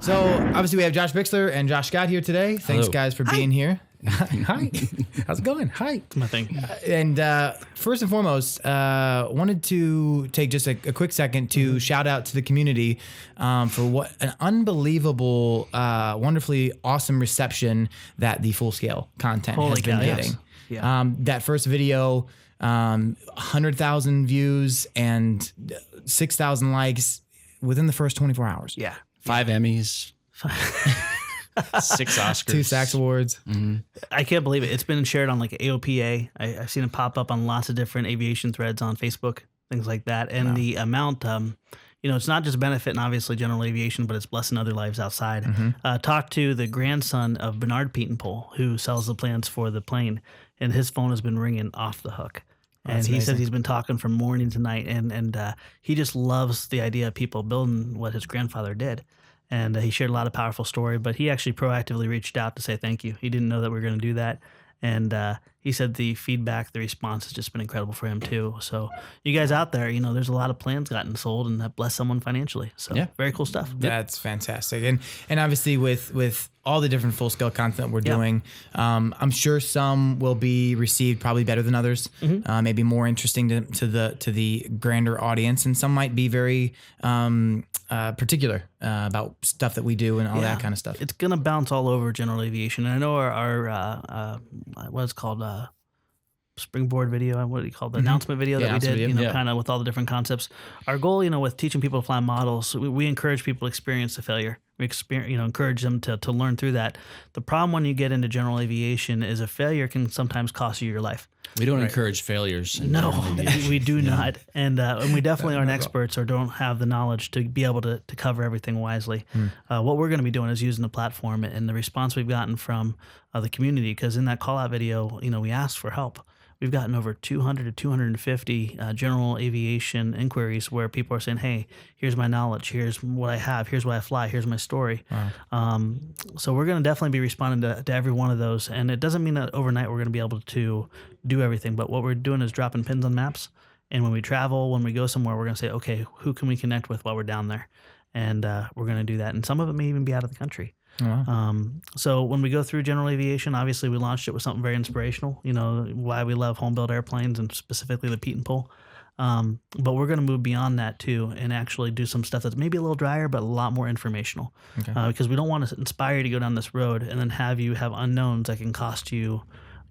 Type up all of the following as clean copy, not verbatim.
So obviously we have Josh Bixler and Josh Scott here today. Thanks, guys, for being here. Hi. How's it going? Hi. It's my thing. And first and foremost, wanted to take just a quick second to shout out to the community for what an unbelievable, wonderfully awesome reception that the full scale content has been getting. Yes. Yeah. That first video, 100,000 views and 6,000 likes within the first 24 hours. Yeah. 5 Emmys. 6 Oscars. 2 SAX awards. Mm-hmm. I can't believe it. It's been shared on like AOPA. I've seen it pop up on lots of different aviation threads on Facebook, things like that. And the amount, it's not just benefiting obviously general aviation, but it's blessing other lives outside. Talked to the grandson of Bernard Pietenpol, who sells the plans for the plane, and his phone has been ringing off the hook. And he says he's been talking from morning to night, and he just loves the idea of people building what his grandfather did. And he shared a lot of powerful story, but he actually proactively reached out to say thank you. He didn't know that we were going to do that. And he said the feedback, the response has just been incredible for him too. So you guys out there, there's a lot of plans gotten sold and that blessed someone financially. So very cool stuff. That's fantastic. And obviously with all the different full scale content we're doing, I'm sure some will be received probably better than others, maybe more interesting to the grander audience, and some might be very particular about stuff that we do and all that kind of stuff. It's going to bounce all over general aviation. And I know our what it's called, springboard video, what do you call it? The announcement video that we did, kind of with all the different concepts. Our goal, with teaching people to fly models, we encourage people to experience the failure. We encourage them to learn through that. The problem when you get into general aviation is a failure can sometimes cost you your life. We don't encourage failures. No, we do not. And we definitely aren't experts or don't have the knowledge to be able to cover everything wisely. What we're going to be doing is using the platform and the response we've gotten from the community, because in that call out video, we asked for help. We've gotten over 200 to 250 general aviation inquiries where people are saying, hey, here's my knowledge, here's what I have, here's what I fly, here's my story. Wow. So we're going to definitely be responding to every one of those. And it doesn't mean that overnight we're going to be able to do everything, but what we're doing is dropping pins on maps. And when we travel, when we go somewhere, we're going to say, okay, who can we connect with while we're down there? And we're going to do that. And some of it may even be out of the country. Wow. So when we go through general aviation, obviously we launched it with something very inspirational, why we love home-built airplanes and specifically the Pietenpol. But we're going to move beyond that too and actually do some stuff that's maybe a little drier, but a lot more informational. Because we don't want to inspire you to go down this road and then have you have unknowns that can cost you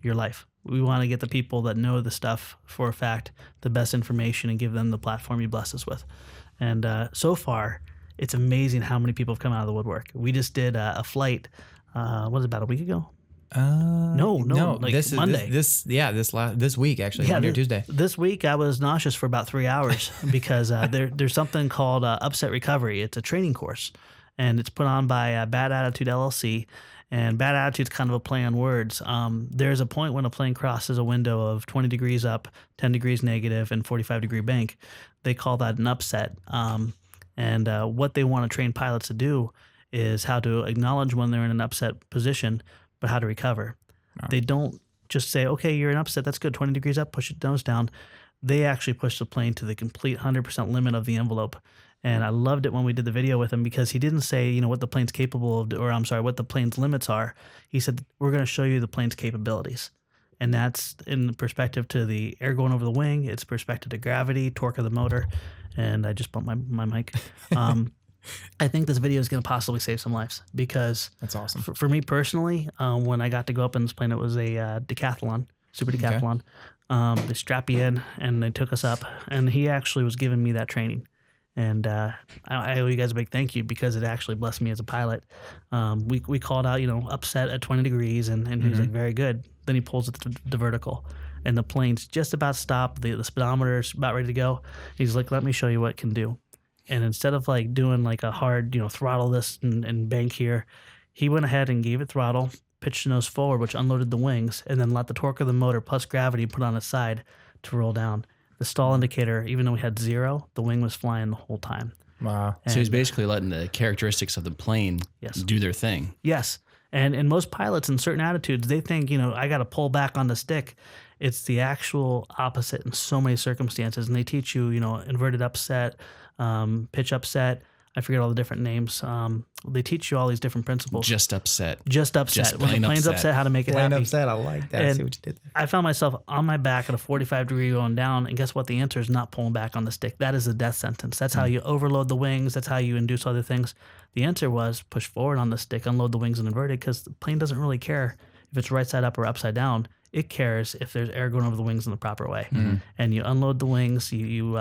your life. We want to get the people that know the stuff for a fact, the best information, and give them the platform you bless us with. And so far, it's amazing how many people have come out of the woodwork. We just did a flight, about a week ago? No, like this Monday. This week actually, Monday or Tuesday. This week I was nauseous for about 3 hours because there's something called Upset Recovery. It's a training course, and it's put on by Bad Attitude LLC. And bad attitude is kind of a play on words. There's a point when a plane crosses a window of 20 degrees up, 10 degrees negative, and 45-degree bank. They call that an upset. And what they want to train pilots to do is how to acknowledge when they're in an upset position, but how to recover. Wow. They don't just say, okay, you're in upset, that's good, 20 degrees up, push it nose down. They actually push the plane to the complete 100% limit of the envelope. And I loved it when we did the video with him because he didn't say, what the plane's capable of, what the plane's limits are. He said, we're going to show you the plane's capabilities. And that's in perspective to the air going over the wing. It's perspective to gravity, torque of the motor. And I just bumped my mic. I think this video is going to possibly save some lives because that's awesome. For me personally, when I got to go up in this plane, it was a decathlon, super decathlon. They strapped me in and they took us up. And he actually was giving me that training. And I owe you guys a big thank you because it actually blessed me as a pilot. We called out, upset at 20 degrees, and he was like, very good. Then he pulls it to the vertical, and the plane's just about to stop. The speedometer's about ready to go. He's like, let me show you what it can do. And instead of doing a hard, throttle this and bank here, he went ahead and gave it throttle, pitched the nose forward, which unloaded the wings, and then let the torque of the motor plus gravity put on its side to roll down. The stall indicator, even though we had 0, the wing was flying the whole time. Wow. And so he's basically letting the characteristics of the plane do their thing. Yes. And most pilots in certain attitudes, they think, I got to pull back on the stick. It's the actual opposite in so many circumstances. And they teach you, inverted upset, pitch upset. I forget all the different names. They teach you all these different principles. Just upset. When the plane's upset, how to make it happy. upset. I like that. And I see what you did there. I found myself on my back at a 45 degree going down, and guess what? The answer is not pulling back on the stick. That is a death sentence. That's how you overload the wings. That's how you induce other things. The answer was push forward on the stick, unload the wings and invert it, because the plane doesn't really care if it's right side up or upside down. It cares if there's air going over the wings in the proper way. And you unload the wings, you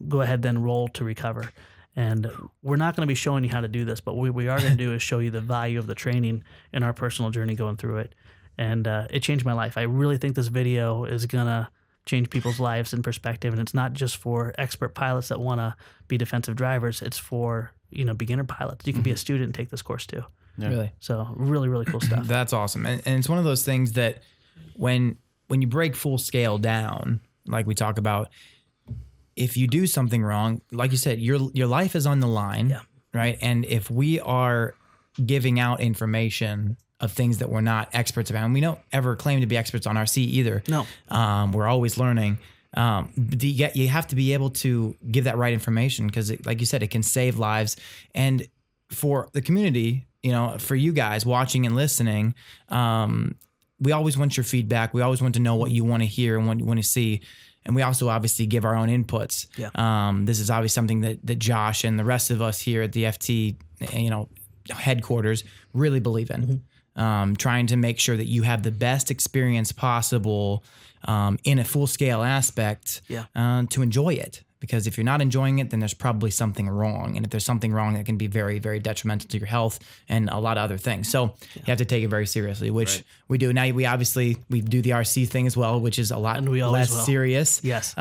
go ahead then roll to recover. And we're not going to be showing you how to do this, but what we are going to do is show you the value of the training in our personal journey going through it. And it changed my life. I really think this video is going to change people's lives in perspective. And it's not just for expert pilots that want to be defensive drivers. It's for, beginner pilots. You can be a student and take this course too. Yeah. Really? So really, really cool stuff. That's awesome. And it's one of those things that when you break full scale down, like we talk about, if you do something wrong, like you said, your life is on the line, right? And if we are giving out information of things that we're not experts about, and we don't ever claim to be experts on RC either. No. We're always learning. You have to be able to give that right information because, like you said, it can save lives. And for the community, for you guys watching and listening, we always want your feedback. We always want to know what you want to hear and what you want to see. And we also obviously give our own inputs. Yeah. This is obviously something that Josh and the rest of us here at the FT, headquarters really believe in. Trying to make sure that you have the best experience possible in a full scale aspect to enjoy it. Because if you're not enjoying it, then there's probably something wrong. And if there's something wrong, that can be very, very detrimental to your health and a lot of other things. So you have to take it very seriously, which we do. Now we do the RC thing as well, which is a lot less serious. Yes.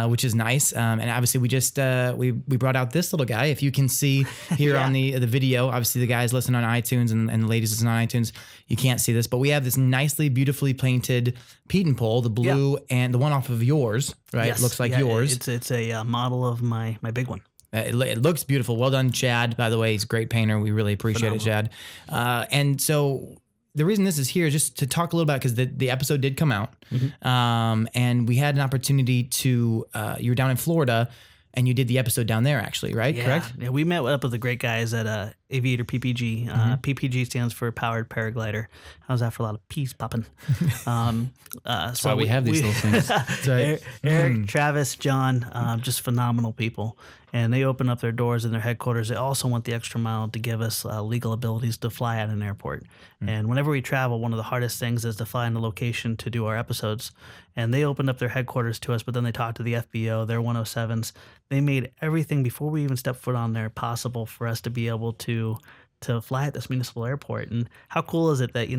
Which is nice. And obviously we just we brought out this little guy. If you can see here on the video, obviously the guys listen on iTunes and the ladies listen on iTunes, you can't see this, but we have this nicely, beautifully painted Pietenpol, the blue and the one off of yours, right? Yes. It looks like yours. It's a model of my big one. It looks beautiful. Well done, Chad. By the way, he's a great painter. We really appreciate it, Chad. And so the reason this is here is just to talk a little about, because the episode did come out, and we had an opportunity to. You were down in Florida, and you did the episode down there, actually, right? Yeah. Correct? Yeah, we met up with the great guys at Aviator PPG. PPG stands for Powered Paraglider. How's that for a lot of peas popping? That's why we have these little things. Eric, Travis, John, just phenomenal people. And they open up their doors in their headquarters. They also went the extra mile to give us legal abilities to fly at an airport. And whenever we travel, one of the hardest things is to find a location to do our episodes. And they opened up their headquarters to us, but then they talked to the FBO, their 107s. They made everything before we even stepped foot on there possible for us to be able to fly at this municipal airport. And how cool is it that,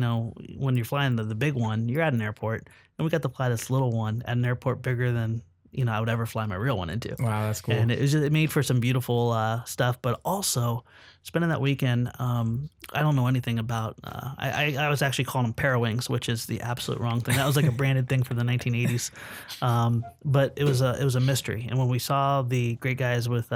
when you're flying the big one, you're at an airport, and we got to fly this little one at an airport bigger than I would ever fly my real one into. Wow, that's cool. And it made for some beautiful stuff, but also spending that weekend, I don't know anything about, I was actually calling them Parawings, which is the absolute wrong thing. That was like a branded thing for the 1980s. But it was a mystery. And when we saw the great guys with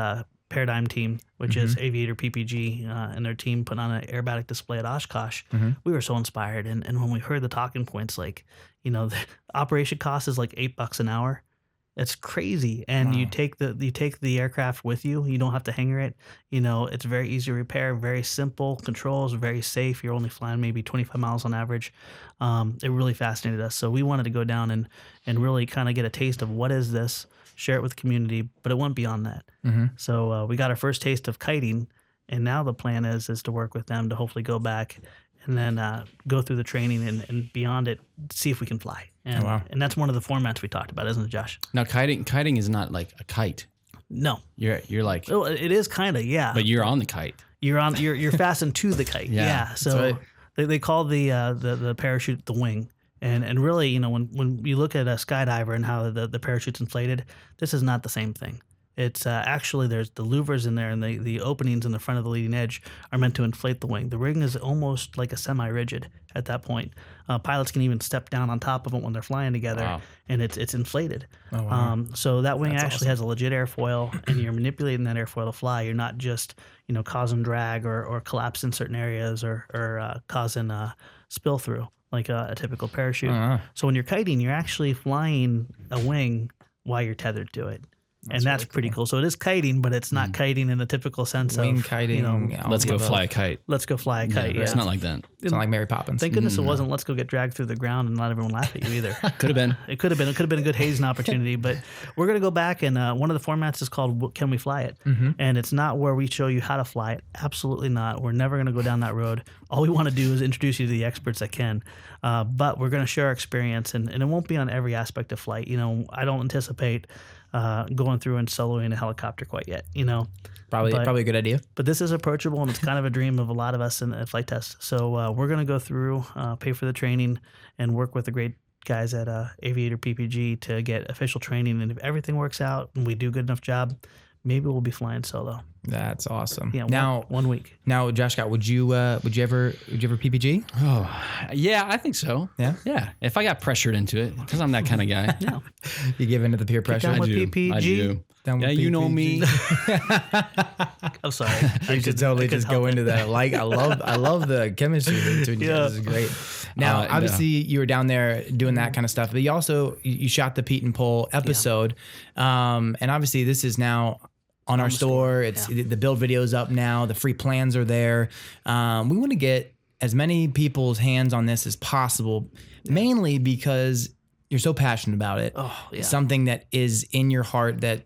Paradigm team, which is Aviator PPG, and their team put on an aerobatic display at Oshkosh, we were so inspired. And when we heard the talking points, like, the operation cost is like $8 an hour. It's crazy. And you take the aircraft with you. You don't have to hangar it. It's very easy to repair, very simple controls, very safe. You're only flying maybe 25 miles on average. It really fascinated us. So we wanted to go down and really kind of get a taste of what is this, share it with the community, but it went beyond that. So we got our first taste of kiting, and now the plan is to work with them to hopefully go back and then go through the training and beyond it, see if we can fly. And, and that's one of the formats we talked about, isn't it, Josh? Now, kiting is not like a kite. No. You're like... Well, it is kind of, yeah. But you're on the kite. You're fastened to the kite. Yeah. So they call the parachute the wing. And really, when you look at a skydiver and how the parachute's inflated, this is not the same thing. It's actually, there's the louvers in there, and the openings in the front of the leading edge are meant to inflate the wing. The wing is almost like a semi-rigid at that point. Pilots can even step down on top of it when they're flying together, and it's inflated. Oh, wow. So that wing actually has a legit airfoil, and you're manipulating that airfoil to fly. You're not just causing drag or collapse in certain areas or causing spill through like a typical parachute. So when you're kiting, you're actually flying a wing while you're tethered to it. And that's really pretty cool. So it is kiting, but it's not kiting in the typical sense wing of kiting. Let's go fly a kite. Let's go fly a kite. It's not like that. It's not like Mary Poppins. Thank goodness it wasn't let's go get dragged through the ground and let everyone laugh at you either. Could have been. It could have been. It could have been a good hazing opportunity. But we're going to go back, and one of the formats is called Can We Fly It? And it's not where we show you how to fly it. Absolutely not. We're never going to go down that road. All we want to do is introduce you to the experts that can. But we're going to share our experience, and it won't be on every aspect of flight. I don't anticipate going through and soloing a helicopter quite yet, Probably a good idea. But this is approachable, and it's kind of a dream of a lot of us in flight test. So we're going to go through, pay for the training, and work with the great guys at Aviator PPG to get official training. And if everything works out and we do a good enough job, maybe we'll be flying solo. That's awesome. Yeah, now 1 week. Now, Josh Scott, would you ever PPG? Oh, yeah, I think so. Yeah. If I got pressured into it, because I'm that kind of guy. Yeah. You give into the peer pressure. down I with do. PPG. I do. Down with Yeah, you know PPG. me. I'm sorry. You should totally just go into that. I love the chemistry between you guys. This is great. Now, obviously, you were down there doing that kind of stuff, but you shot the Pietenpol episode, and obviously, this is now on our store. It's the build video's up now. The free plans are there. We want to get as many people's hands on this as possible, mainly because you're so passionate about it. Oh, yeah. Something that is in your heart that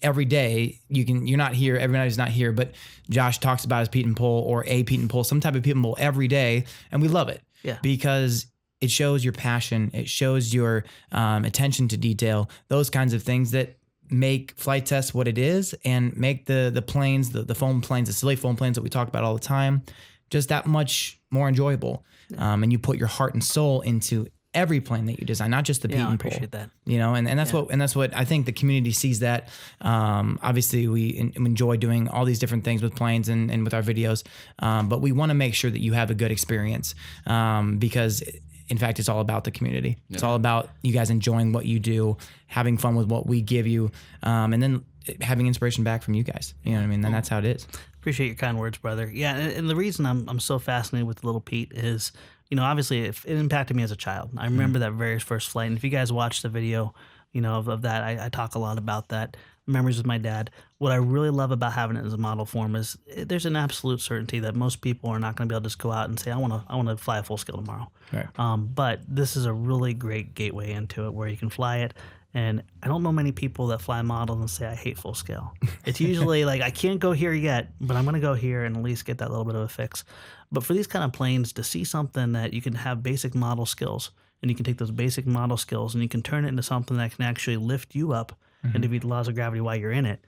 every day you're not here. Everybody's not here, but Josh talks about his Pietenpol or a Pietenpol, some type of Pietenpol every day, and we love it because it shows your passion. It shows your attention to detail. Those kinds of things that make flight tests what it is, and make the planes, the foam planes, the silly foam planes that we talk about all the time, just that much more enjoyable. And you put your heart and soul into every plane that you design, not just the Pietenpol. I appreciate that. And that's what I think the community sees that. Obviously, we enjoy doing all these different things with planes and with our videos, but we want to make sure that you have a good experience because. In fact, it's all about the community. Yeah. It's all about you guys enjoying what you do, having fun with what we give you, and then having inspiration back from you guys. You know what I mean? And that's how it is. Appreciate your kind words, brother. Yeah, and the reason I'm so fascinated with Little Pete is, obviously it impacted me as a child. I remember that very first flight, and if you guys watch the video, of that, I talk a lot about that. Memories with my dad. What I really love about having it as a model form is there's an absolute certainty that most people are not going to be able to just go out and say, I want to fly a full scale tomorrow. Right. But this is a really great gateway into it where you can fly it. And I don't know many people that fly models and say, I hate full scale. It's usually like, I can't go here yet, but I'm going to go here and at least get that little bit of a fix. But for these kind of planes, to see something that you can have basic model skills, and you can take those basic model skills and you can turn it into something that can actually lift you up and defeat the laws of gravity while you're in it.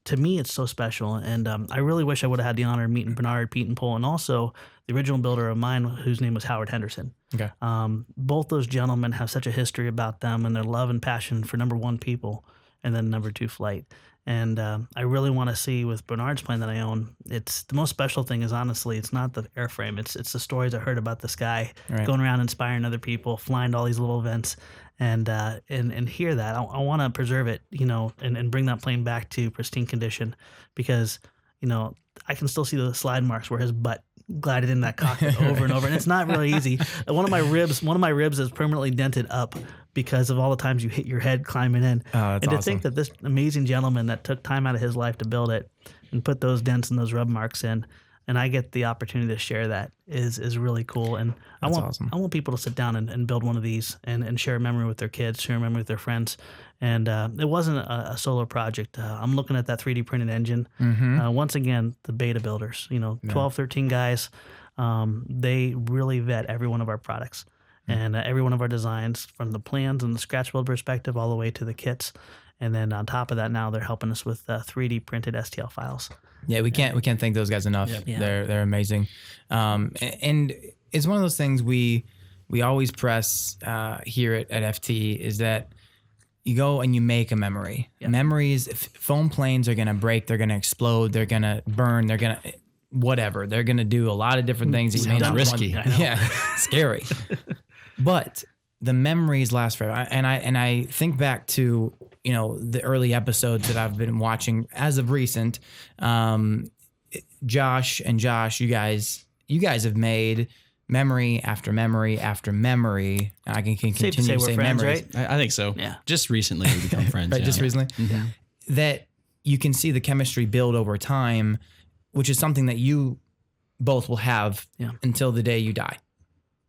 To me, it's so special. And I really wish I would have had the honor of meeting Bernard Pietenpol and also the original builder of mine, whose name was Howard Henderson. Okay. Both those gentlemen have such a history about them and their love and passion for number one, people, and then number two, flight. And I really want to see with Bernard's plane that I own, it's the most special thing is honestly, it's not the airframe. It's the stories I heard about this guy going around inspiring other people, flying to all these little events. And hear that. I want to preserve it, and bring that plane back to pristine condition because, I can still see the slide marks where his butt glided in that cockpit over and over. And it's not really easy. One of my ribs is permanently dented up because of all the times you hit your head climbing in. Oh, that's and to awesome. think that this amazing gentleman that took time out of his life to build it and put those dents and those rub marks in, and I get the opportunity to share that is really cool. And I want people to sit down and build one of these and share a memory with their kids, share a memory with their friends. And it wasn't a solo project. I'm looking at that 3D printed engine. Once again, the beta builders, 12, 13 guys, they really vet every one of our products and every one of our designs from the plans and the scratch build perspective all the way to the kits. And then on top of that, now they're helping us with 3D printed STL files. Yeah, we can't thank those guys enough. Yeah. They're amazing, and it's one of those things we always press here at FT is that you go and you make a memory. Yeah. Memories, foam planes are gonna break, they're gonna explode, they're gonna burn, they're gonna whatever, they're gonna do a lot of different things. That you may not risky, yeah, scary, but the memories last forever. And I think back to the early episodes that I've been watching as of recent. Josh, you guys have made memory after memory after memory. I can continue to say friends, memories. right? I think so. Yeah. Just recently we become friends. Right, yeah. just recently. Mm-hmm. that you can see the chemistry build over time, which is something that you both will have until the day you die.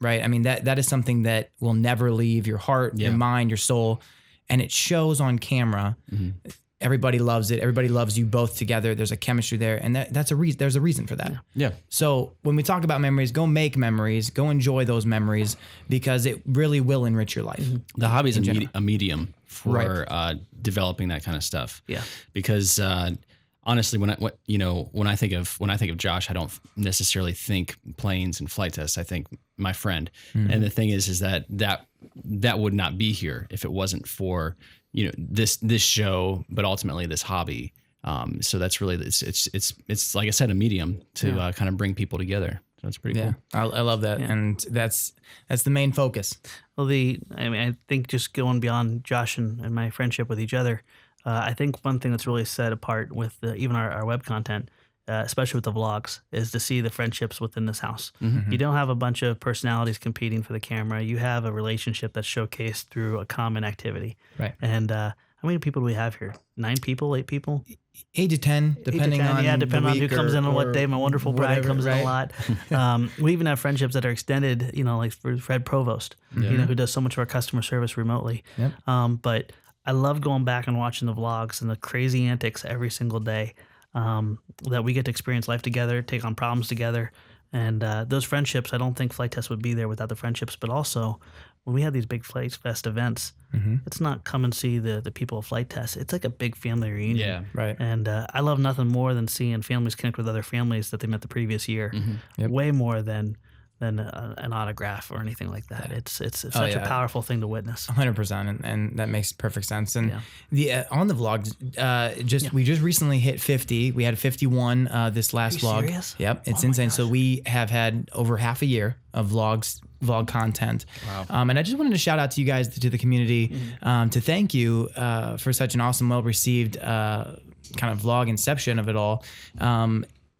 Right. I mean, that is something that will never leave your heart, your mind, your soul. And it shows on camera. Mm-hmm. Everybody loves it. Everybody loves you both together. There's a chemistry there. And that's a reason. There's a reason for that. Yeah. So when we talk about memories, go make memories, go enjoy those memories, because it really will enrich your life. Mm-hmm. The hobby is a medium for developing that kind of stuff. Yeah. Because honestly, when I think of Josh, I don't necessarily think planes and flight tests. I think my friend. Mm-hmm. And the thing is that would not be here if it wasn't for this show, but ultimately this hobby. So that's really it's like I said, a medium to kind of bring people together. So that's pretty cool. I love that, and that's the main focus. Well, I think just going beyond Josh and my friendship with each other. I think one thing that's really set apart with even our web content, especially with the vlogs, is to see the friendships within this house. Mm-hmm. You don't have a bunch of personalities competing for the camera. You have a relationship that's showcased through a common activity. Right. And how many people do we have here? 9 people, 8 people? 8 to 10, depending on depending on who comes in on what day. My wonderful bride comes in a lot. We even have friendships that are extended, like for Fred Provost, who does so much of our customer service remotely. Yep. But I love going back and watching the vlogs and the crazy antics every single day that we get to experience life together, take on problems together. And those friendships, I don't think Flight Test would be there without the friendships. But also, when we have these big Flight Fest events, it's not come and see the people of Flight Test. It's like a big family reunion. Yeah, right. And I love nothing more than seeing families connect with other families that they met the previous year. Mm-hmm. Yep. Way more than an autograph or anything like that. It's such a powerful thing to witness. 100%, and that makes perfect sense. And on the vlogs, we just recently hit 50. We had 51 this last vlog. Serious? Yep, it's insane. So we have had over half a year of vlog content. Wow. And I just wanted to shout out to you guys, to the community, to thank you for such an awesome, well-received kind of vlog inception of it all.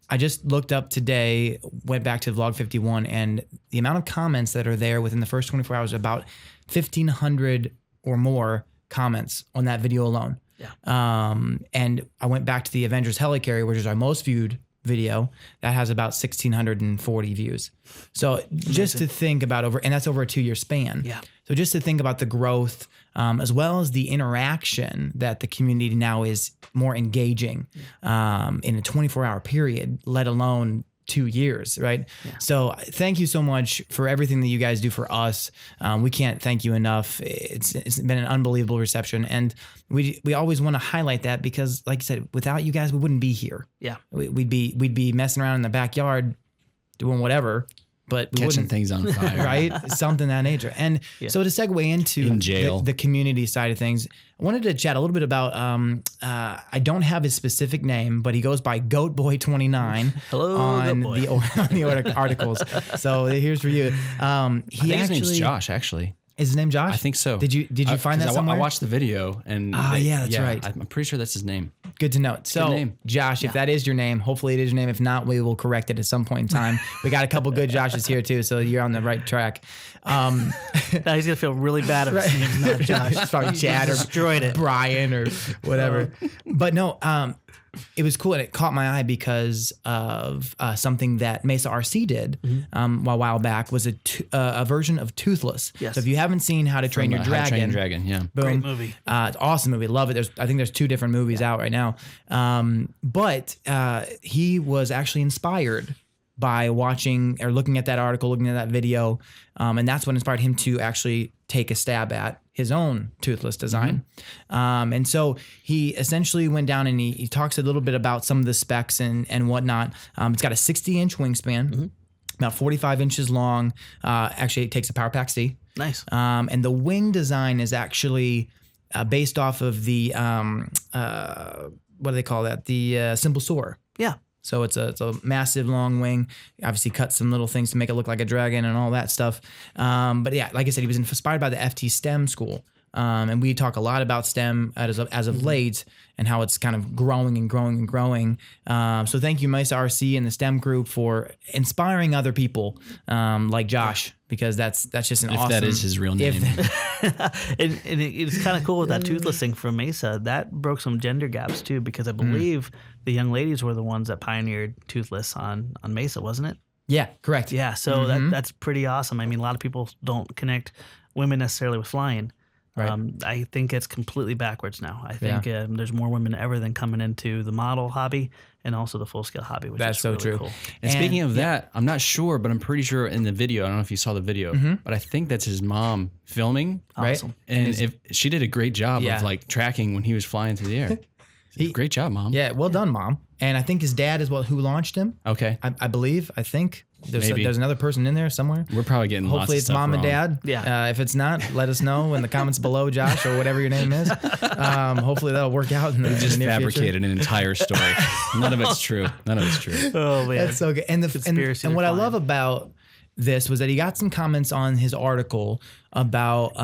I just looked up today, went back to vlog 51, and the amount of comments that are there within the first 24 hours, about 1,500 or more comments on that video alone. Yeah. And I went back to the Avengers Helicarrier, which is our most viewed video, that has about 1,640 views. So just to think about and that's over a 2-year span. Yeah. So just to think about the growth, as well as the interaction that the community now is more engaging in a 24-hour period, let alone 2 years, right? Yeah. So thank you so much for everything that you guys do for us. We can't thank you enough. It's been an unbelievable reception, and we always want to highlight that because, like I said, without you guys, we wouldn't be here. Yeah, we'd be messing around in the backyard doing whatever. But catching things on fire, right? Something of that nature. And so to segue into the community side of things, I wanted to chat a little bit about, I don't have his specific name, but he goes by GoatBoy29 on the articles. So here's for you. His name's Josh, actually. Is his name Josh? I think so. Did you find that somewhere? I watched the video and that's right. I'm pretty sure that's his name. Good to know. So, good name. Josh, if that is your name, hopefully it is your name. If not, we will correct it at some point in time. We got a couple good Joshes here too, so you're on the right track. Now he's gonna feel really bad if his name's not Josh. It's probably Chad or destroyed it, Brian or whatever. But no, it was cool, and it caught my eye because of something that Mesa RC did a while back. Was a version of Toothless. Yes. So if you haven't seen How to Train Your Dragon, How to Train Your Dragon, yeah, boom. Great movie. It's awesome movie. Love it. I think there's 2 different movies out right now. But he was actually inspired by watching or looking at that article, looking at that video, and that's what inspired him to actually take a stab at his own Toothless design. And so he essentially went down and he talks a little bit about some of the specs and whatnot. It's got a 60-inch wingspan, about 45 inches long. Actually, it takes a Power Pack C. Nice. And the wing design is actually based off of the, what do they call that? The Simple Soar. Yeah. So it's a massive long wing. Obviously cut some little things to make it look like a dragon and all that stuff. But yeah, like I said, he was inspired by the FT STEM school. And we talk a lot about STEM as of late and how it's kind of growing and growing and growing. So thank you, Mesa RC and the STEM group, for inspiring other people like Josh because that's just an If awesome. that is his real name. and it's kind of cool with that Toothless thing from Mesa. That broke some gender gaps too, because I believe the young ladies were the ones that pioneered Toothless on Mesa, wasn't it? Yeah, correct. Yeah, so that's pretty awesome. I mean, a lot of people don't connect women necessarily with flying. Right. I think it's completely backwards now. I think there's more women ever than coming into the model hobby and also the full scale hobby, which That's is so really true. cool. And speaking of that, I'm not sure, but I'm pretty sure in the video, I don't know if you saw the video, but I think that's his mom filming. Right. Awesome. And if she did a great job Yeah. of like tracking when he was flying through the air. Great job, Mom. Yeah, well done, Mom. And I think his dad is who launched him. Okay. I believe. I think Maybe. there's another person in there somewhere. We're probably getting lots Hopefully of it's stuff mom and wrong. dad. Yeah. If it's not, let us know in the comments below, Josh, or whatever your name is. Hopefully that'll work out in the, We just in the near future. fabricated an entire story. None of it's true. None of it's true. Oh man, That's so good. And Conspiracy and what I to love flying. about this was that he got some comments on his article about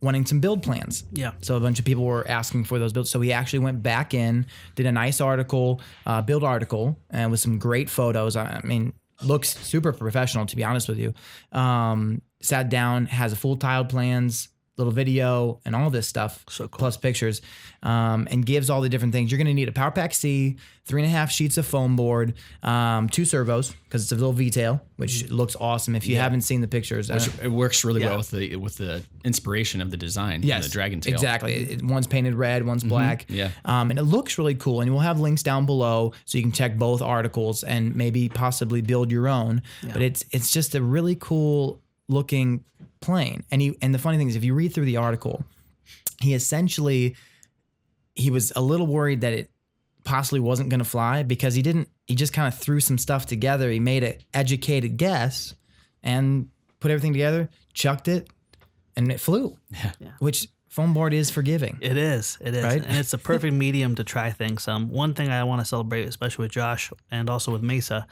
wanting some build plans. Yeah. So a bunch of people were asking for those builds. So he actually went back in, did a nice article, build article, and with some great photos. I mean, looks super professional, to be honest with you. Sat down, has a full tiled plans, little video, and all this stuff, So cool. plus pictures, and gives all the different things. You're going to need a Power Pack C, 3.5 sheets of foam board, 2 servos, because it's a little V-tail, which looks awesome. If you haven't seen the pictures, It works really Yeah. well with the inspiration of the design. yes, The dragon tail. exactly. One's painted red, one's black. Yeah. And it looks really cool. And we'll have links down below so you can check both articles and maybe possibly build your own. But it's just a really cool looking plane. And the funny thing is, if you read through the article, he was a little worried that it possibly wasn't going to fly because he just kind of threw some stuff together. He made an educated guess and put everything together, chucked it, and it flew. Yeah. Which foam board is forgiving. It is. Right? And it's a perfect medium to try things. One thing I want to celebrate, especially with Josh and also with Mesa,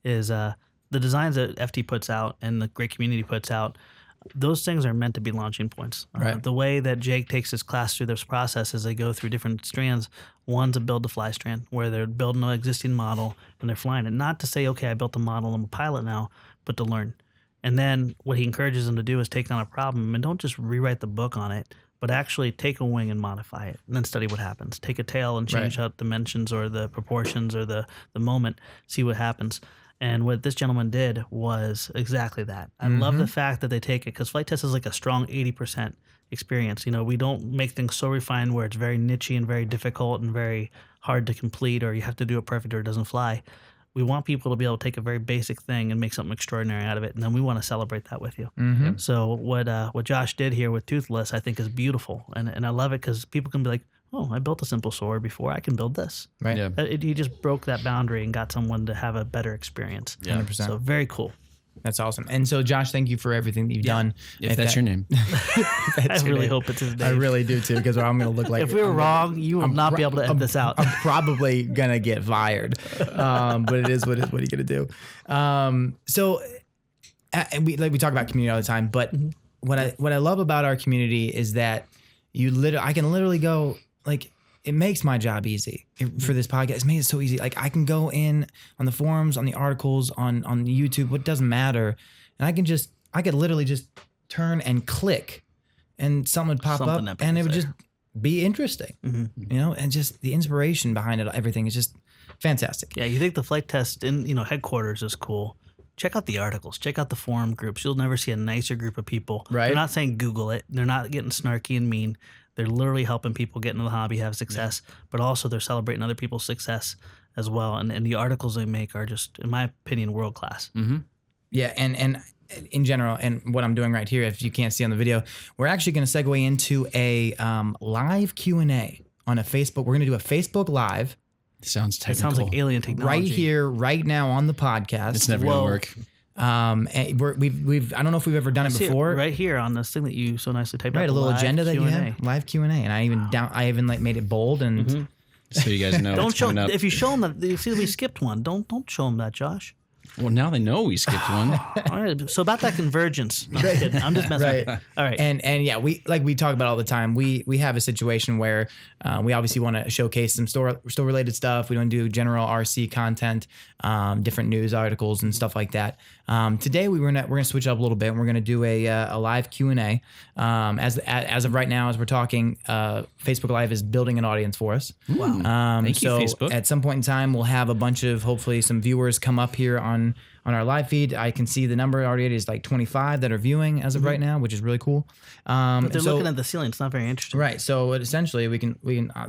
is the designs that FT puts out and the great community puts out. Those things are meant to be launching points. Right. The way that Jake takes his class through this process is they go through different strands. One's a build to fly strand where they're building an existing model and they're flying it. Not to say, okay, I built a model, I'm a pilot now, but to learn. And then what he encourages them to do is take on a problem and don't just rewrite the book on it, but actually take a wing and modify it and then study what happens. Take a tail and change out dimensions or the proportions or the moment, see what happens. And what this gentleman did was exactly that. I love the fact that they take it because flight test is like a strong 80% experience. You know, we don't make things so refined where it's very niche-y and very difficult and very hard to complete or you have to do it perfect or it doesn't fly. We want people to be able to take a very basic thing and make something extraordinary out of it. And then we want to celebrate that with you. So what Josh did here with Toothless, I think is beautiful. And I love it because people can be like, oh, I built a simple sword before. I can build this. Right. Yeah. He just broke that boundary and got someone to have a better experience. Yeah. 100%. So very cool. That's awesome. And so, Josh, thank you for everything that you've done. If that's your name. I really hope it's his name. I really do too, because I'm going to look like. If we were wrong, you will not be able to edit this out. I'm probably gonna get fired, but it is what are you gonna do? So, and we talk about community all the time, but what I love about our community is that I can literally go like. It makes my job easy for this podcast. It's made it so easy. Like I can go in on the forums, on the articles, on YouTube, what doesn't matter. And I could literally just turn and click and something would pop Something up that and it people would say. just be interesting, you know, and just the inspiration behind it, everything is just fantastic. Yeah, you think the flight test in headquarters is cool. Check out the articles. Check out the forum groups. You'll never see a nicer group of people. Right. They're not saying Google it. They're not getting snarky and mean. They're literally helping people get into the hobby, have success, but also they're celebrating other people's success as well. And the articles they make are just, in my opinion, world class. Yeah, and in general, and what I'm doing right here, if you can't see on the video, we're actually going to segue into a live Q&A on a Facebook. We're going to do a Facebook Live Sounds It technical. sounds like alien technology. right here, right now on the podcast. It's never going to work. And we've I don't know if we've ever done it See it before. right here on this thing that you so nicely typed out. Right, a the little live agenda that you Q&A. have, live Q&A, and I even like made it bold and So you guys know Don't what's show coming up. if you show them that. You see, we skipped one. Don't show them that, Josh. Well, now they know we skipped one. All right. So about that convergence. No, I'm kidding. I'm just messing with you. All right. And yeah, we talk about all the time. We have a situation where we obviously want to showcase some store related stuff. We don't do general RC content, different news articles and stuff like that. Today we're gonna switch up a little bit, and we're gonna do a live Q&A. As of right now, as we're talking, Facebook Live is building an audience for us. Wow. Thank you, Facebook. At some point in time, we'll have a bunch of hopefully some viewers come up here on our live feed. I can see the number already is like 25 that are viewing as of right now, which is really cool. But they're looking at the ceiling. It's not very interesting. Right. So essentially we can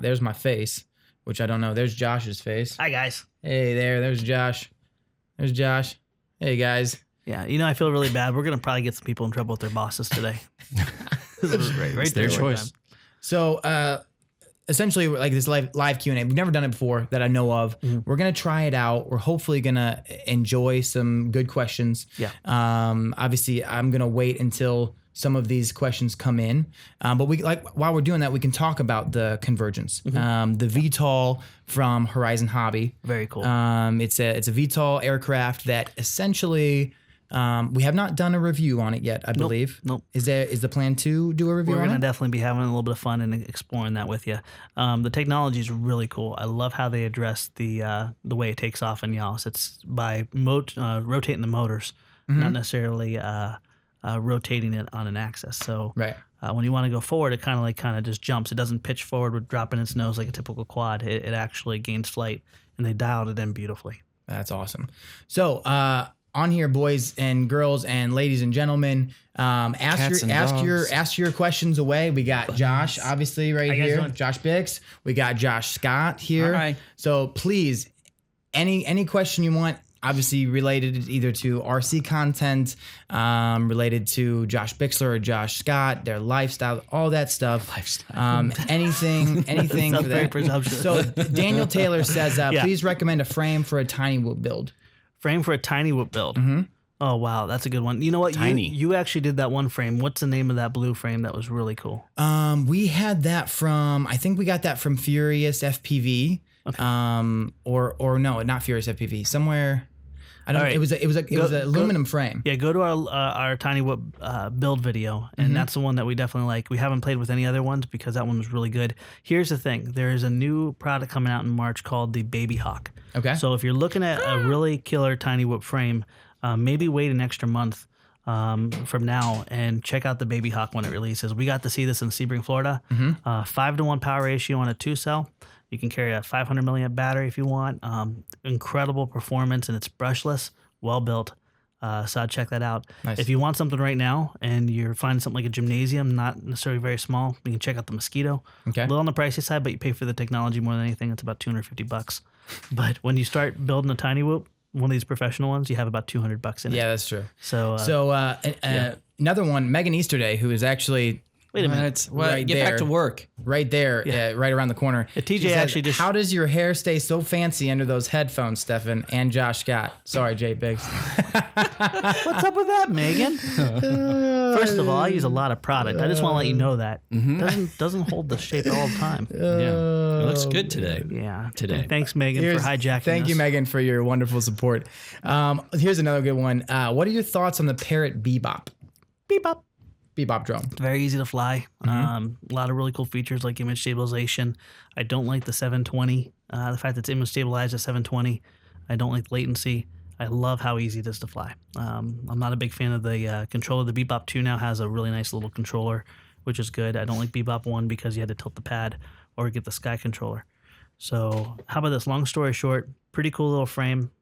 there's my face, which I don't know. There's Josh's face. Hi, guys. Hey there. There's Josh. There's Josh. Hey, guys. Yeah. I feel really bad. We're going to probably get some people in trouble with their bosses today. Right It's their choice. So essentially, like this live Q&A, we've never done it before that I know of. We're going to try it out. We're hopefully going to enjoy some good questions. Yeah. Obviously, I'm going to wait until some of these questions come in. But while we're doing that, we can talk about the Convergence, the V-tol from Horizon Hobby. Very cool. It's a V-tol aircraft that essentially we have not done a review on it yet, I believe. Nope. Is the plan to do a review We're on going it? to definitely be having a little bit of fun and exploring that with you. The technology is really cool. I love how they address the way it takes off in yaws. It's by rotating the motors, not necessarily rotating it on an axis. So Right. when you want to go forward, it kind of just jumps. It doesn't pitch forward with dropping its nose like a typical quad. It actually gains flight, and they dialed it in beautifully. That's awesome. So on here, boys and girls and ladies and gentlemen, ask your questions away. We got Josh, obviously, right here. doing? Josh Bix. We got Josh Scott here. Hi. So please, any question you want, obviously related either to RC content, related to Josh Bixler or Josh Scott, their lifestyle, all that stuff. Anything Sounds for very that. presumptuous. So Daniel Taylor says, please recommend a frame for a tiny whoop build. Frame for a tiny whoop build. Oh, wow. That's a good one. You know what? Tiny. You actually did that one frame. What's the name of that blue frame that was really cool? We had that I think we got that from Furious FPV. Okay. Or no, not Furious FPV. Somewhere. I don't know. Right. It was an aluminum frame. Yeah, go to our tiny whoop build video, and that's the one that we definitely like. We haven't played with any other ones because that one was really good. Here's the thing: there is a new product coming out in March called the Baby Hawk. Okay. So if you're looking at a really killer tiny whoop frame, maybe wait an extra month from now and check out the Baby Hawk when it releases. We got to see this in Sebring, Florida. 5-to-1 power ratio on a 2-cell. You can carry a 500 milliamp battery if you want. Incredible performance, and it's brushless, well built. So I'd check that out. Nice. If you want something right now and you're finding something like a gymnasium, not necessarily very small, you can check out the Mosquito. Okay. A little on the pricey side, but you pay for the technology more than anything. It's about $250. But when you start building a tiny whoop, one of these professional ones, you have about $200 in it. Yeah, that's true. So another one, Megan Easterday, who is actually wait a minute. right Get there, back to work. right there, right around the corner. TJ She says, actually just- how does your hair stay so fancy under those headphones, Stefan and Josh Scott? Sorry, Jay Biggs. What's up with that, Megan? First of all, I use a lot of product. I just want to let you know that. Doesn't hold the shape all the time. Yeah. It looks good today. Yeah. Today. Thanks, Megan, for hijacking Thank you, us. Megan, for your wonderful support. Here's another good one. What are your thoughts on the Parrot Bebop? Bebop drone. It's very easy to fly. A lot of really cool features like image stabilization. I don't like the 720. The fact that it's image stabilized at 720. I don't like latency. I love how easy it is to fly. I'm not a big fan of the controller. The Bebop 2 now has a really nice little controller, which is good. I don't like Bebop 1 because you had to tilt the pad or get the Sky controller. So how about this? Long story short, pretty cool little frame.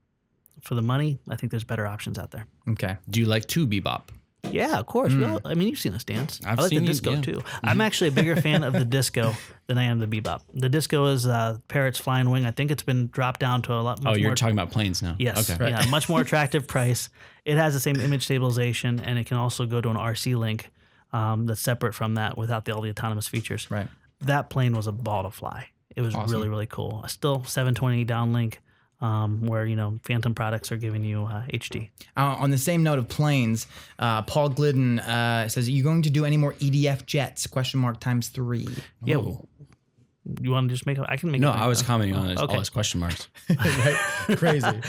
For the money, I think there's better options out there. Okay. Do you like 2 Bebop? Yeah, of course. I mean, you've seen us dance. I've I like the seen you, disco yeah. too. I'm actually a bigger fan of the disco than I am the bebop. The disco is Parrot's Flying Wing. I think it's been dropped down to a lot. Oh, you're more, talking about planes now. Yes. Okay. Yeah, much more attractive price. It has the same image stabilization, and it can also go to an RC link that's separate from that without all the autonomous features. Right. That plane was a ball to fly. It was Awesome. really, really cool. Still 720 downlink. Where Phantom products are giving you HD. On the same note of planes, Paul Glidden says, "Are you going to do any more EDF jets? ? Times 3. Yeah, You want to just make it? I can make No, it. I was commenting on Okay. all his question marks. Crazy.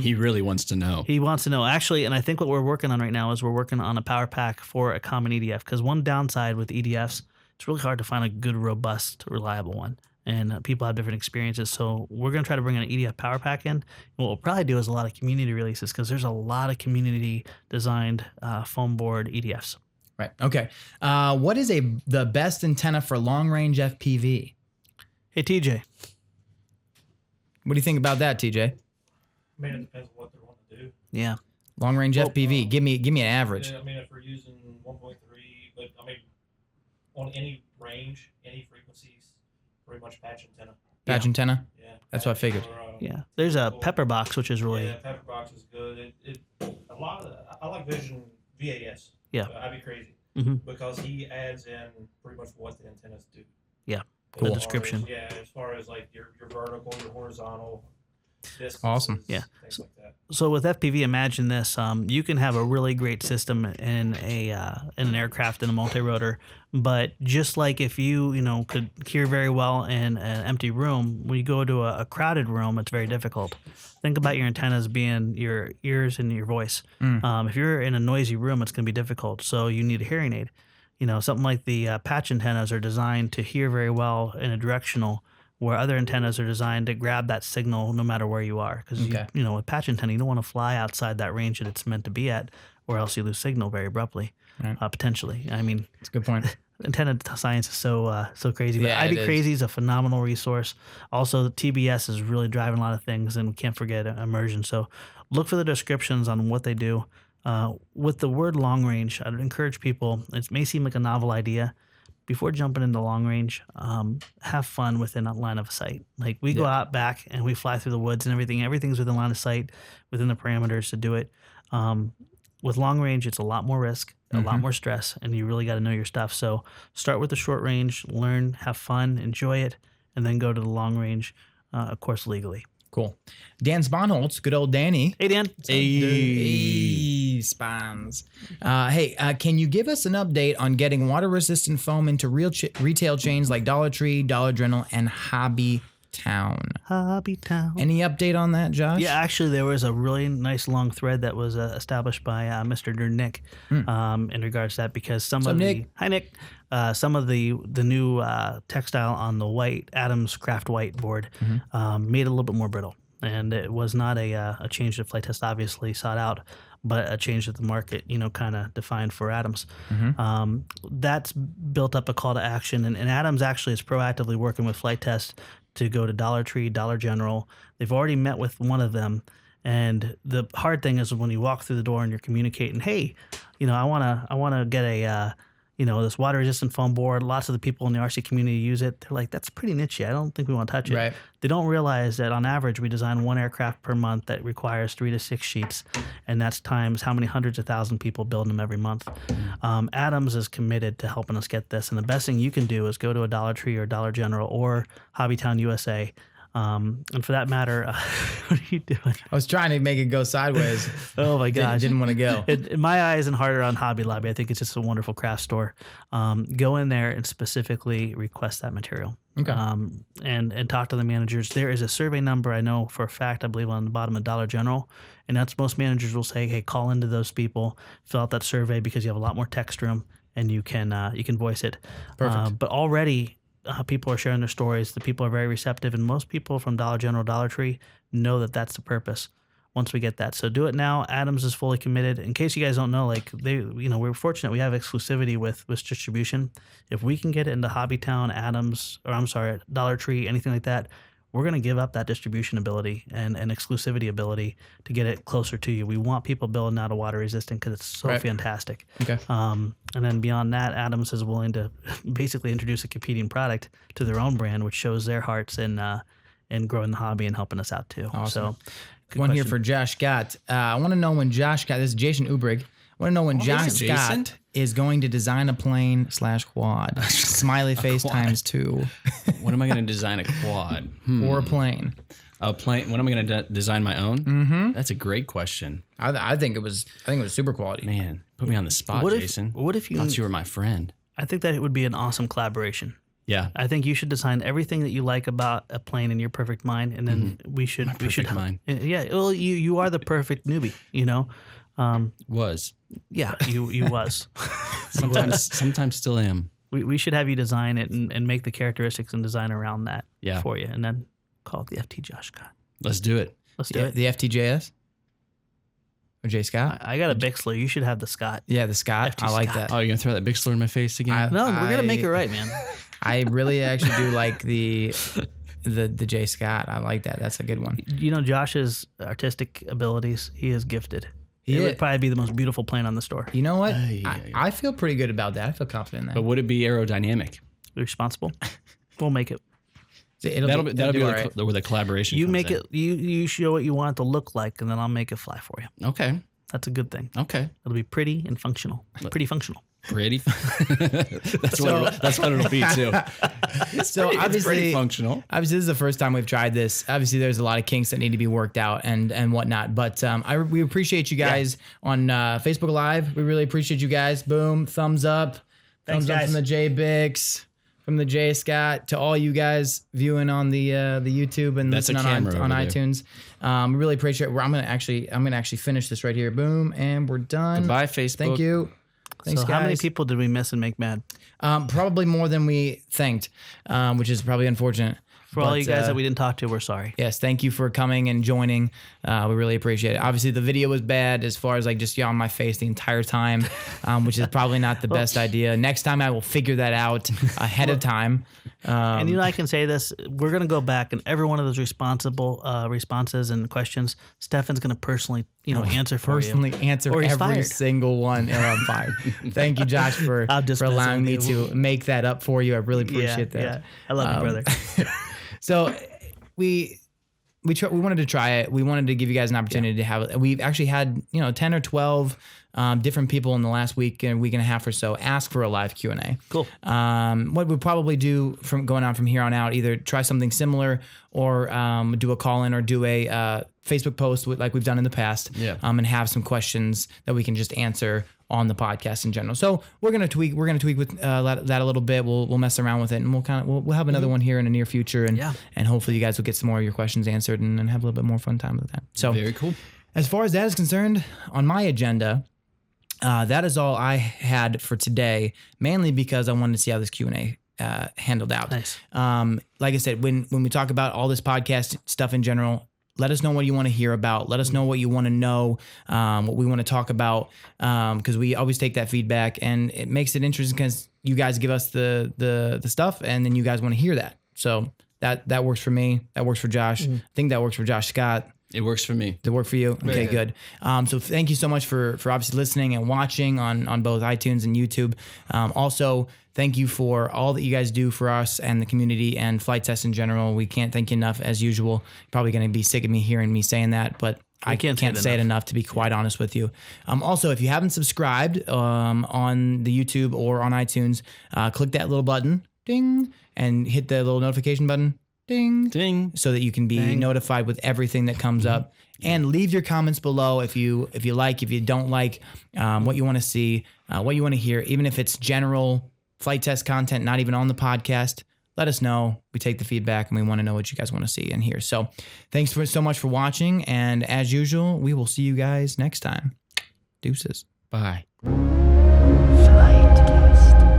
He really wants to know. He wants to know, actually, and I think what we're working on right now is we're working on a power pack for a common EDF, because one downside with EDFs, it's really hard to find a good, robust, reliable one. And people have different experiences. So we're going to try to bring an EDF power pack in. And what we'll probably do is a lot of community releases, because there's a lot of community designed foam board EDFs. Right. Okay. What is the best antenna for long range FPV? Hey, TJ. What do you think about that, TJ? I mean, it depends on what they want to do. Yeah. Long range FPV. Give me an average. Yeah, I mean, if we're using 1.3, but I mean, on any range, any frequencies, pretty much patch antenna. Patch antenna. Yeah. That's what I figured. Yeah. There's a pepper box, which is really. Yeah, pepper box is good. I like Vision VAS. Yeah. I'd be crazy because he adds in pretty much what the antennas do. Yeah. Cool. The description. As far as like your vertical, your horizontal. Distances, Awesome. Yeah. Things like that. So with FPV, imagine this: you can have a really great system in an aircraft in a multi-rotor, but just like if you could hear very well in an empty room, when you go to a crowded room, it's very difficult. Think about your antennas being your ears and your voice. If you're in a noisy room, it's going to be difficult. So you need a hearing aid. Something like the patch antennas are designed to hear very well in a directional, where other antennas are designed to grab that signal no matter where you are. Because, with patch antenna, you don't want to fly outside that range that it's meant to be at, or else you lose signal very abruptly, potentially. I mean, That's a good point. Antenna science is so crazy. But Yeah, it IB is. Crazy is a phenomenal resource. Also, the TBS is really driving a lot of things, and we can't forget immersion. So look for the descriptions on what they do. With the word long range, I'd encourage people, it may seem like a novel idea, before jumping into long range, have fun within a line of sight. Like we go out back and we fly through the woods and everything's within line of sight, within the parameters to do it. With long range, it's a lot more risk, a lot more stress, and you really got to know your stuff. So start with the short range, learn, have fun, enjoy it, and then go to the long range, of course, legally. Cool. Dan Sponholtz, good old Danny. Hey, Dan. Hey, Spons. Can you give us an update on getting water-resistant foam into retail chains like Dollar Tree, Dollar General, and Hobby Town? Hobby Town. Any update on that, Josh? Yeah, actually, there was a really nice long thread that was established by Mr. Nick in regards to that, because some of Nick? Hi, Nick. Some of the new textile on the white Adams Craft White board made it a little bit more brittle, and it was not a change that Flight Test obviously sought out, but a change that the market kind of defined for Adams. That's built up a call to action, and Adams actually is proactively working with Flight Test to go to Dollar Tree, Dollar General. They've already met with one of them, and the hard thing is when you walk through the door and you're communicating, hey, I wanna get a this water resistant foam board. Lots of the people in the RC community use it. They're like, that's pretty niche. I don't think we want to touch it. Right. They don't realize that on average, we design one aircraft per month that requires 3 to 6 sheets. And that's times how many hundreds of thousand people build them every month. Adams is committed to helping us get this. And the best thing you can do is go to a Dollar Tree or Dollar General or Hobbytown USA. And for that matter, what are you doing? I was trying to make it go sideways. Oh my gosh. Didn't want to go. In my eyes and heart are on Hobby Lobby. I think it's just a wonderful craft store. Go in there and specifically request that material. Okay. And talk to the managers. There is a survey number, I know for a fact, I believe on the bottom of Dollar General. And that's most managers will say, hey, call into those people, fill out that survey, because you have a lot more text room and you can voice it. Perfect. But already people are sharing their stories. The people are very receptive, and most people from Dollar General, Dollar Tree know that that's the purpose once we get that. So do it now. Adams is fully committed. In case you guys don't know, we're fortunate. We have exclusivity with distribution. If we can get it into Hobbytown, Dollar Tree, anything like that, we're going to give up that distribution ability and exclusivity ability to get it closer to you. We want people building out a water resistant because it's so fantastic. Okay. And then beyond that, Adams is willing to basically introduce a competing product to their own brand, which shows their hearts in growing the hobby and helping us out too. Awesome. So, One here for Josh Scott. I want to know when Josh Scott, this is Jason Ubrig. I want to know when Josh Scott is going to design a plane / quad. Smiley face quad. *2. When am I going to design a quad? Or a plane. A plane. When am I going to design my own? That's a great question. I think it was super quality. Man, put me on the spot, Jason. What if you? Thought you were my friend. I think that it would be an awesome collaboration. Yeah. I think you should design everything that you like about a plane in your perfect mind, and then we should mind. Yeah, well, you are the perfect newbie, you know. Was. Yeah, you was. Sometimes still am. We should have you design it and make the characteristics and design around that for you, and then call it the FT Josh Scott. Let's do it. Let's do it. The FTJS or J Scott. I got a Bixler. You should have the Scott. Yeah, the Scott. FT I like Scott. that. Oh, you're gonna throw that big slur in my face again? No, we're gonna make it right, man. I really actually do like the J Scott. I like that. That's a good one. You know Josh's artistic abilities. He is gifted. He It is. would probably be the most beautiful plane on the store. You know what? Yeah. I feel pretty good about that. I feel confident in that. But would it be aerodynamic? Responsible. We'll make it. It'll That'll be all where right. the collaboration. You comes make in. it. You show what you want it to look like, and then I'll make it fly for you. Okay. That's a good thing. Okay. It'll be pretty and functional. Pretty functional. Pretty. That's what it'll be too. So It's pretty functional. Obviously, this is the first time we've tried this. Obviously, there's a lot of kinks that need to be worked out and whatnot. But we appreciate you guys on Facebook Live. We really appreciate you guys. Boom, thumbs up. Thanks, Thumbs up guys. from the J Bix, from the J Scott, to all you guys viewing on the YouTube and That's a listening on camera over there. iTunes. We really appreciate it. I'm gonna actually finish this right here. Boom, and we're done. Goodbye, Facebook. Thank you. Thanks, So guys. how many people did we miss and make mad? Probably more than we thanked, which is probably unfortunate. For all But, you guys that we didn't talk to, we're sorry. Yes, thank you for coming and joining. We really appreciate it. Obviously, the video was bad as far as like just on my face the entire time, which is probably not the best idea. Next time, I will figure that out ahead of time. And you know, I can say this: we're gonna go back, and every one of those responses and questions, Stefan's gonna personally, answer for Personally you. answer Or he's every fired. single one, and I'm fired. Thank you, Josh, for I'm just allowing me messing with to make that up for you. I really appreciate that. Yeah, I love you, brother. So we wanted to try it. We wanted to give you guys an opportunity to have it. We've actually had 10 or 12 different people in the last week and a half or so ask for a live Q&A. Cool. What we'll probably do from going on from here on out, either try something similar or do a call in or do a Facebook post like we've done in the past. Yeah. And have some questions that we can just answer on the podcast in general. So we're gonna tweak with that a little bit. We'll mess around with it, and we'll have another one here in the near future, and hopefully you guys will get some more of your questions answered and have a little bit more fun time with that. So Very cool. as far as that is concerned, on my agenda, that is all I had for today, mainly because I wanted to see how this Q&A handled out. Nice. Like I said, when we talk about all this podcast stuff in general, let us know what you want to hear about. Let us know what you want to know, what we want to talk about, because we always take that feedback, and it makes it interesting because you guys give us the stuff, and then you guys want to hear that. So that works for me. That works for Josh. I think that works for Josh Scott. It works for me. Did it work for you? Okay, good. So thank you so much for obviously listening and watching on both iTunes and YouTube. Also, thank you for all that you guys do for us and the community and Flight Test in general. We can't thank you enough, as usual. You're probably going to be sick of me hearing me saying that, but I can't say it enough, to be quite honest with you. Also, if you haven't subscribed on the YouTube or on iTunes, click that little button, ding, and hit the little notification button, ding, Ding. so that you can be notified with everything that comes up. And leave your comments below if you like, if you don't like, what you want to see, what you want to hear, even if it's general flight test content, not even on the podcast. Let us know. We take the feedback and we want to know what you guys want to see and hear. So thanks so much for watching. And as usual, we will see you guys next time. Deuces. Bye. Flight test.